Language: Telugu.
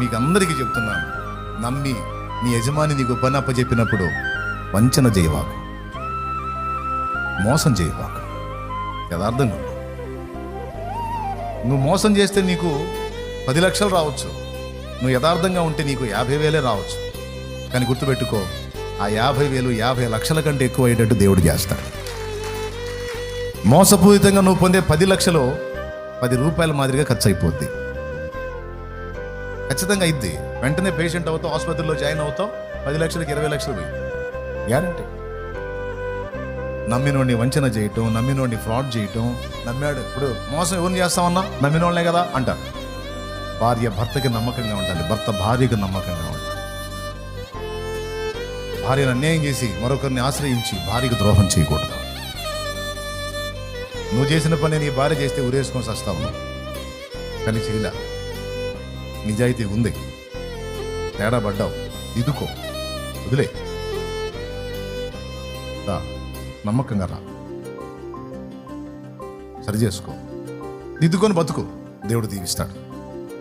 మీకు అందరికీ చెప్తున్నాను, నమ్మి నీ యజమాని నీకు పని అప్పచెప్పినప్పుడు వంచన చేయవాకు, మోసం చేయవాకు, యథార్థంగా ఉండు. నువ్వు మోసం చేస్తే నీకు 10 లక్షలు రావచ్చు, నువ్వు యథార్థంగా ఉంటే నీకు 50,000 రావచ్చు. కానీ గుర్తుపెట్టుకో, ఆ 50,000 50 లక్షల కంటే ఎక్కువ అయ్యేటట్టు దేవుడు చేస్తాడు. మోసపూరితంగా నువ్వు పొందే 10 లక్షలు 10 రూపాయల మాదిరిగా ఖర్చు అయిపోద్ది. ఖచ్చితంగా అయింది. వెంటనే పేషెంట్ అవుతావు, ఆసుపత్రిలో జాయిన్ అవుతావు, 10 లక్షలకి 20 లక్షలు పోయి గ్యారంటీ. నమ్మినోడిని వంచన చేయటం, నమ్మినోడిని ఫ్రాడ్ చేయటం. నమ్మాడు, ఇప్పుడు మోసం ఎవరిని చేస్తామన్నా నమ్మినోళ్ళే కదా అంటారు. భార్య భర్తకి నమ్మకంగా ఉండాలి, భర్త భార్యకు నమ్మకంగా ఉండాలి. భార్యను అన్యాయం చేసి మరొకరిని ఆశ్రయించి భార్యకు ద్రోహం చేయకూడదు. నువ్వు చేసిన పని నీ భార్య చేస్తే ఉరేసుకొని వస్తావు, కానీ చేయలే. నిజాయితీ ఉంది, తేడా పడ్డావు, దిద్దుకో, వదిలే, నమ్మకంగా రా, సరి చేసుకో, దిద్దుకొని బతుకు, దేవుడు దీవిస్తాడు.